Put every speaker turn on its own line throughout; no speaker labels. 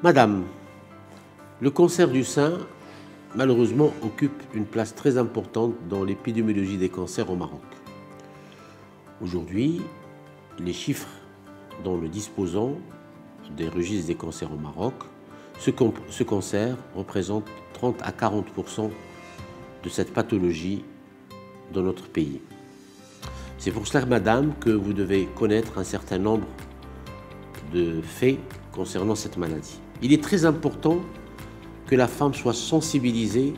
Madame, le cancer du sein, malheureusement, occupe une place très importante dans l'épidémiologie des cancers au Maroc. Aujourd'hui, les chiffres dont nous disposons des registres des cancers au Maroc, ce cancer représente 30 à 40% de cette pathologie dans notre pays. C'est pour cela, madame, que vous devez connaître un certain nombre de faits concernant cette maladie. Il est très important que la femme soit sensibilisée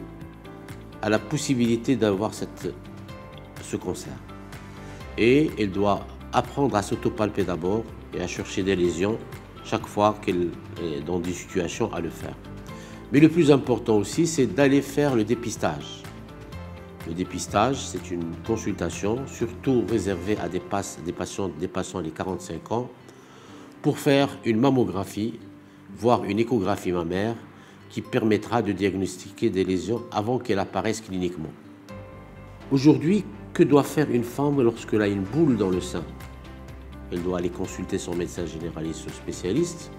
à la possibilité d'avoir ce cancer. Et elle doit apprendre à s'autopalper d'abord et à chercher des lésions chaque fois qu'elle est dans des situations à le faire. Mais le plus important aussi, c'est d'aller faire le dépistage. Le dépistage, c'est une consultation, surtout réservée à des patients dépassant les 45 ans, pour faire une mammographie, voire une échographie mammaire, qui permettra de diagnostiquer des lésions avant qu'elles apparaissent cliniquement. Aujourd'hui, que doit faire une femme lorsqu'elle a une boule dans le sein? Elle doit aller consulter son médecin généraliste ou spécialiste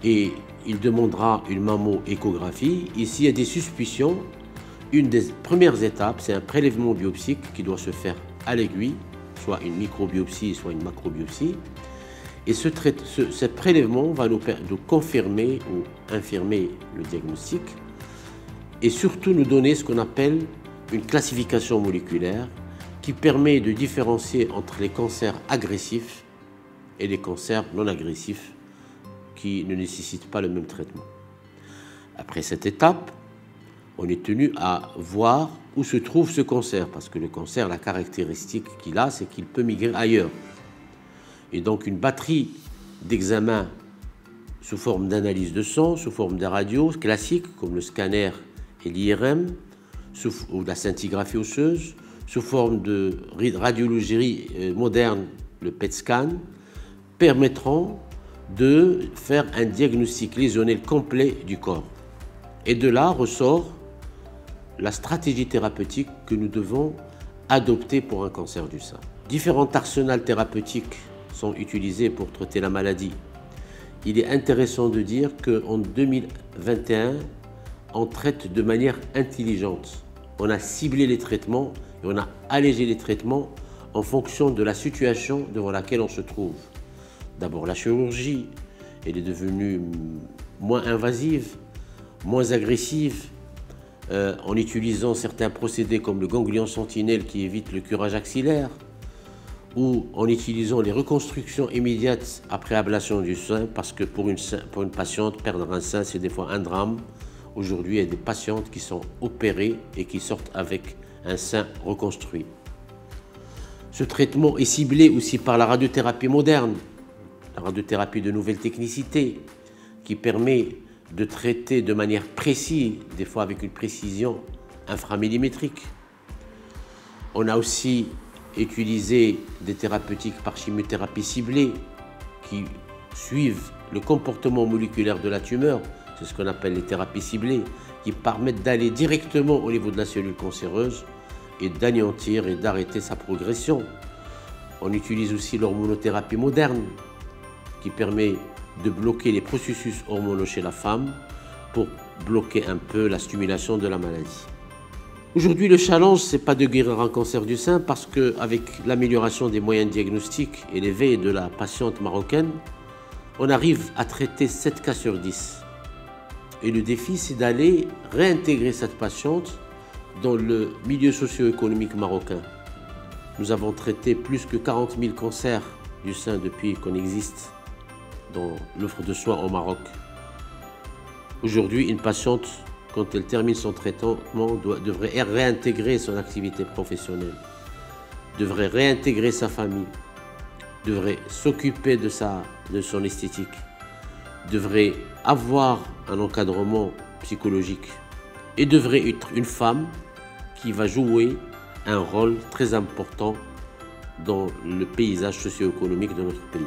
et il demandera une mammo-échographie. Et s'il y a des suspicions, une des premières étapes, c'est un prélèvement biopsique qui doit se faire à l'aiguille, soit une microbiopsie, soit une macrobiopsie. Et ce prélèvement va nous confirmer ou infirmer le diagnostic et surtout nous donner ce qu'on appelle une classification moléculaire qui permet de différencier entre les cancers agressifs et les cancers non agressifs qui ne nécessitent pas le même traitement. Après cette étape, on est tenu à voir où se trouve ce cancer, parce que le cancer, la caractéristique qu'il a, c'est qu'il peut migrer ailleurs. Et donc une batterie d'examens sous forme d'analyse de sang, sous forme de radio classique, comme le scanner et l'IRM, ou la scintigraphie osseuse, sous forme de radiologie moderne, le PET scan, permettront de faire un diagnostic lésionnel complet du corps. Et de là ressort la stratégie thérapeutique que nous devons adopter pour un cancer du sein. Différents arsenals thérapeutiques sont utilisés pour traiter la maladie. Il est intéressant de dire qu'en 2021, on traite de manière intelligente. On a ciblé les traitements et on a allégé les traitements en fonction de la situation devant laquelle on se trouve. D'abord, la chirurgie, elle est devenue moins invasive, moins agressive, en utilisant certains procédés comme le ganglion sentinelle qui évite le curage axillaire, ou en utilisant les reconstructions immédiates après ablation du sein, parce que pour une patiente, perdre un sein, c'est des fois un drame. Aujourd'hui, il y a des patientes qui sont opérées et qui sortent avec un sein reconstruit. Ce traitement est ciblé aussi par la radiothérapie moderne, la radiothérapie de nouvelle technicité, qui permet de traiter de manière précise, des fois avec une précision inframillimétrique. On a aussi utilisé des thérapeutiques par chimiothérapie ciblée qui suivent le comportement moléculaire de la tumeur, c'est ce qu'on appelle les thérapies ciblées, qui permettent d'aller directement au niveau de la cellule cancéreuse et d'anéantir et d'arrêter sa progression. On utilise aussi l'hormonothérapie moderne qui permet de bloquer les processus hormonaux chez la femme pour bloquer un peu la stimulation de la maladie. Aujourd'hui, le challenge, ce n'est pas de guérir un cancer du sein parce qu'avec l'amélioration des moyens diagnostiques et l'éveil de la patiente marocaine, on arrive à traiter 7 cas sur 10. Et le défi, c'est d'aller réintégrer cette patiente dans le milieu socio-économique marocain. Nous avons traité plus que 40 000 cancers du sein depuis qu'on existe dans l'offre de soins au Maroc. Aujourd'hui, une patiente, quand elle termine son traitement, devrait réintégrer son activité professionnelle, devrait réintégrer sa famille, devrait s'occuper de son esthétique, devrait avoir un encadrement psychologique et devrait être une femme qui va jouer un rôle très important dans le paysage socio-économique de notre pays.